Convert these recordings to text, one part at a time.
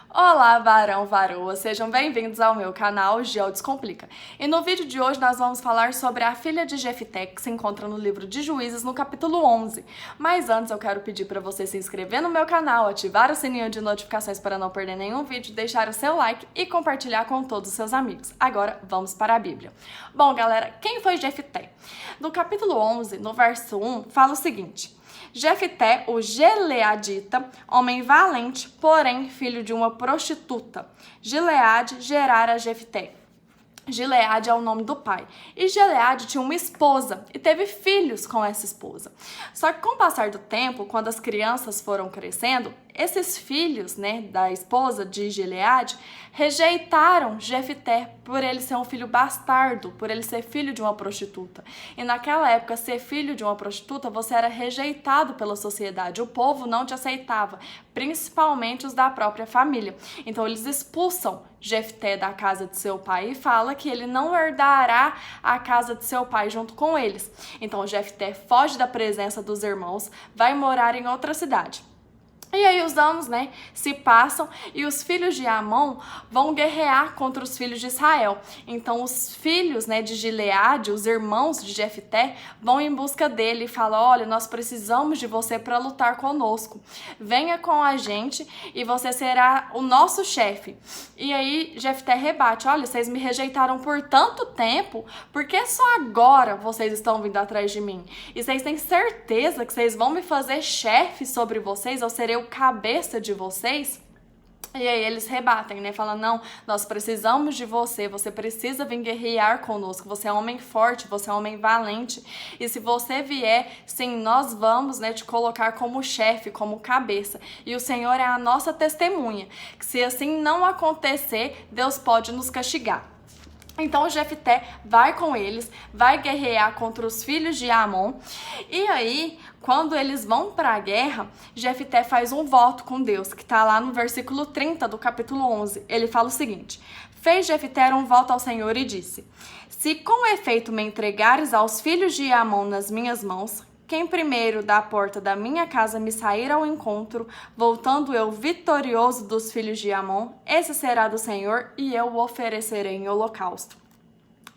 Olá, varão, varoa, sejam bem-vindos ao meu canal Geo Descomplica. E no vídeo de hoje nós vamos falar sobre a filha de Jefté, que se encontra no livro de Juízes, no capítulo 11. Mas antes eu quero pedir para você se inscrever no meu canal, ativar o sininho de notificações para não perder nenhum vídeo, deixar o seu like e compartilhar com todos os seus amigos. Agora vamos para a Bíblia. Bom, galera, quem foi Jefté? No capítulo 11, no verso 1, fala o seguinte: Jefté, o Gileadita, homem valente, porém filho de uma prostituta. Gileade gerara Jefté. Gileade é o nome do pai. E Gileade tinha uma esposa e teve filhos com essa esposa. Só que com o passar do tempo, quando as crianças foram crescendo, esses filhos, da esposa de Gileade, rejeitaram Jefté por ele ser um filho bastardo, por ele ser filho de uma prostituta. E naquela época, ser filho de uma prostituta, você era rejeitado pela sociedade. O povo não te aceitava, principalmente os da própria família. Então eles expulsam Jefté da casa de seu pai e fala que ele não herdará a casa de seu pai junto com eles. Então Jefté foge da presença dos irmãos, vai morar em outra cidade. E aí os anos, se passam e os filhos de Amon vão guerrear contra os filhos de Israel. Então os filhos, de Gileade, os irmãos de Jefté, vão em busca dele e falam: olha, nós precisamos de você para lutar conosco. Venha com a gente e você será o nosso chefe. E aí Jefté rebate: olha, vocês me rejeitaram por tanto tempo, por que só agora vocês estão vindo atrás de mim? E vocês têm certeza que vocês vão me fazer chefe sobre vocês? Eu serei o cabeça de vocês? E aí eles rebatem, falando: não, nós precisamos de você, você precisa vir guerrear conosco, você é um homem forte, você é um homem valente, e se você vier, sim, nós vamos, te colocar como chefe, como cabeça, e o Senhor é a nossa testemunha, que se assim não acontecer, Deus pode nos castigar. Então Jefté vai com eles, vai guerrear contra os filhos de Amon. E aí, quando eles vão para a guerra, Jefté faz um voto com Deus, que está lá no versículo 30 do capítulo 11. Ele fala o seguinte: fez Jefté um voto ao Senhor e disse: se com efeito me entregares aos filhos de Amon nas minhas mãos, quem primeiro da porta da minha casa me sair ao encontro, voltando eu vitorioso dos filhos de Amon, esse será do Senhor, e eu o oferecerei em holocausto.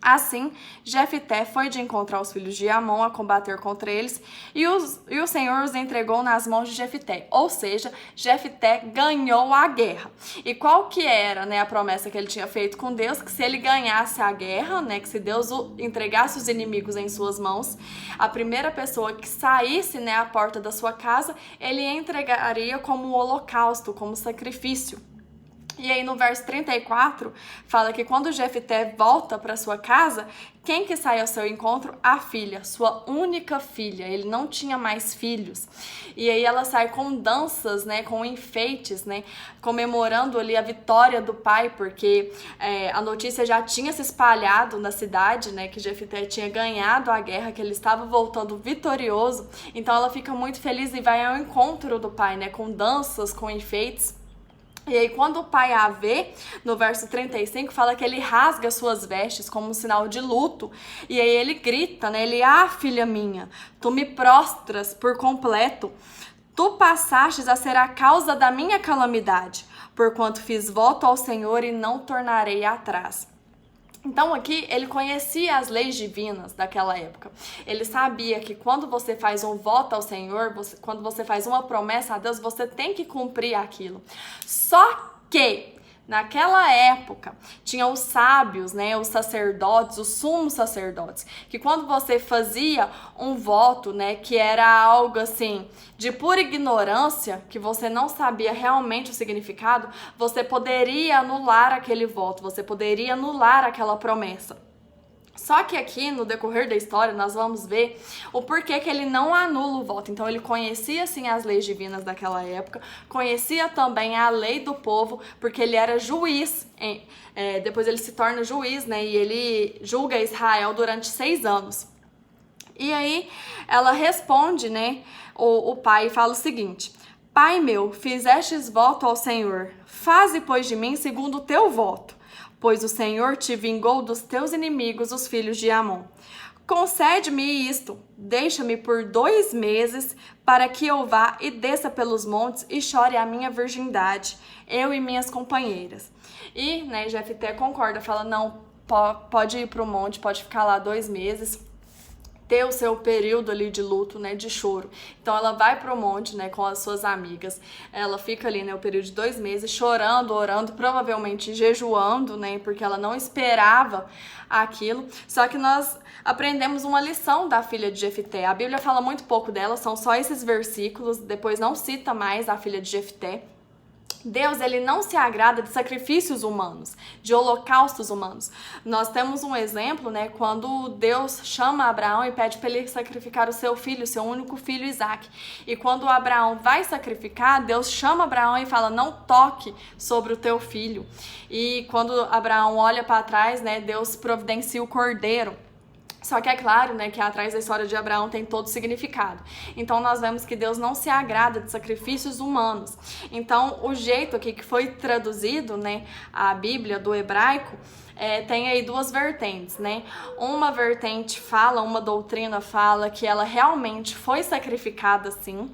Assim, Jefté foi de encontro aos filhos de Amon a combater contra eles, e o Senhor os entregou nas mãos de Jefté. Ou seja, Jefté ganhou a guerra. E qual que era, a promessa que ele tinha feito com Deus? Que se ele ganhasse a guerra, que se Deus entregasse os inimigos em suas mãos, a primeira pessoa que saísse, à porta da sua casa, ele entregaria como holocausto, como sacrifício. E aí no verso 34, fala que quando Jefté volta para sua casa, quem que sai ao seu encontro? A filha, sua única filha. Ele não tinha mais filhos. E aí ela sai com danças, com enfeites, comemorando ali a vitória do pai, porque a notícia já tinha se espalhado na cidade, que Jefté tinha ganhado a guerra, que ele estava voltando vitorioso. Então ela fica muito feliz e vai ao encontro do pai, com danças, com enfeites. E aí quando o pai a vê, no verso 35, fala que ele rasga suas vestes como um sinal de luto. E aí ele grita, ele: ah, filha minha, tu me prostras por completo. Tu passastes a ser a causa da minha calamidade, porquanto fiz voto ao Senhor e não tornarei atrás. Então aqui ele conhecia as leis divinas daquela época. Ele sabia que quando você faz um voto ao Senhor, quando você faz uma promessa a Deus, você tem que cumprir aquilo. Só que naquela época, tinha os sábios, os sacerdotes, os sumos sacerdotes, que quando você fazia um voto, que era algo assim, de pura ignorância, que você não sabia realmente o significado, você poderia anular aquele voto, você poderia anular aquela promessa. Só que aqui, no decorrer da história, nós vamos ver o porquê que ele não anula o voto. Então, ele conhecia, sim, as leis divinas daquela época, conhecia também a lei do povo, porque ele era juiz. Depois ele se torna juiz, e ele julga Israel durante 6 anos. E aí, ela responde, o pai fala o seguinte: pai meu, fizestes voto ao Senhor, faze, pois, de mim segundo o teu voto. Pois o Senhor te vingou dos teus inimigos, os filhos de Amon. concede-me isto, deixa-me por 2 meses, para que eu vá e desça pelos montes e chore a minha virgindade, eu e minhas companheiras. E, né, Jefté concorda, fala, não, pode ir pro monte, pode ficar lá 2 meses, ter o seu período ali de luto, né, de choro. Então ela vai pro monte, né, com as suas amigas, ela fica ali, né, o período de 2 meses, chorando, orando, provavelmente jejuando, né, porque ela não esperava aquilo. Só que nós aprendemos uma lição da filha de Jefté. A Bíblia fala muito pouco dela, são só esses versículos, depois não cita mais a filha de Jefté. Deus, ele não se agrada de sacrifícios humanos, de holocaustos humanos. Nós temos um exemplo, né, quando Deus chama Abraão e pede para ele sacrificar o seu filho, seu único filho Isaque. E quando Abraão vai sacrificar, Deus chama Abraão e fala, não toque sobre o teu filho. E quando Abraão olha para trás, né, Deus providencia o cordeiro. Só que é claro, né, que atrás da história de Abraão tem todo significado. Então nós vemos que Deus não se agrada de sacrifícios humanos. Então o jeito aqui que foi traduzido, né, a Bíblia do hebraico, tem aí 2 vertentes, né? Uma vertente fala, uma doutrina fala que ela realmente foi sacrificada sim,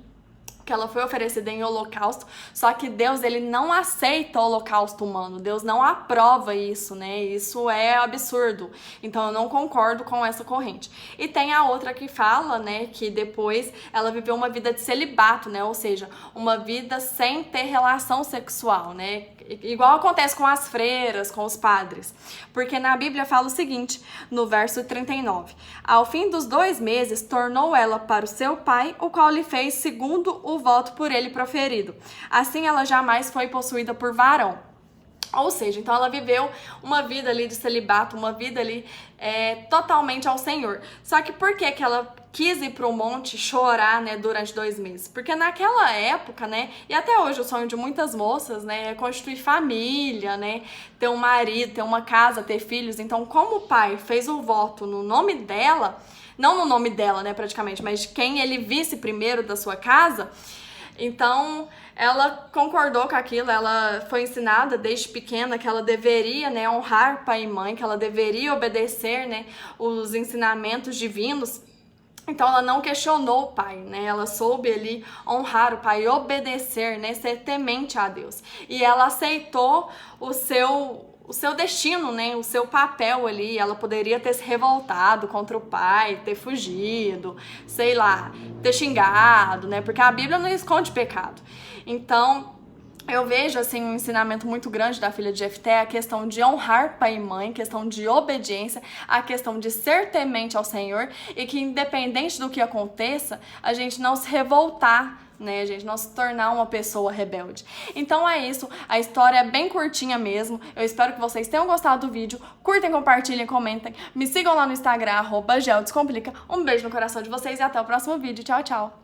que ela foi oferecida em holocausto, só que Deus, ele não aceita o holocausto humano, Deus não aprova isso, né, isso é absurdo, então eu não concordo com essa corrente. E tem a outra que fala, né, que depois ela viveu uma vida de celibato, né, ou seja, uma vida sem ter relação sexual, né, igual acontece com as freiras, com os padres, porque na Bíblia fala o seguinte, no verso 39, ao fim dos 2 meses, tornou ela para o seu pai, o qual lhe fez segundo o voto por ele proferido. Assim ela jamais foi possuída por varão. Ou seja, então ela viveu uma vida ali de celibato, uma vida ali totalmente ao Senhor. Só que por que ela quis ir para o monte chorar, né, durante 2 meses? Porque naquela época, né, e até hoje o sonho de muitas moças, né, é constituir família, né, ter um marido, ter uma casa, ter filhos. Então, como o pai fez o voto no nome dela, não no nome dela, né, praticamente, mas de quem ele visse primeiro da sua casa, então ela concordou com aquilo, ela foi ensinada desde pequena que ela deveria, né, honrar pai e mãe, que ela deveria obedecer, né, os ensinamentos divinos. Então ela não questionou o pai, né, ela soube ali honrar o pai e obedecer, né, ser temente a Deus. E ela aceitou o seu destino, né, o seu papel ali. Ela poderia ter se revoltado contra o pai, ter fugido, sei lá, ter xingado, né, porque a Bíblia não esconde pecado. Então, eu vejo, assim, um ensinamento muito grande da filha de Jefté, a questão de honrar pai e mãe, questão de obediência, a questão de ser temente ao Senhor e que, independente do que aconteça, a gente não se revoltar, né, a gente não se tornar uma pessoa rebelde. Então é isso, a história é bem curtinha mesmo, eu espero que vocês tenham gostado do vídeo, curtem, compartilhem, comentem, me sigam lá no Instagram, @geodescomplica, um beijo no coração de vocês e até o próximo vídeo, tchau, tchau!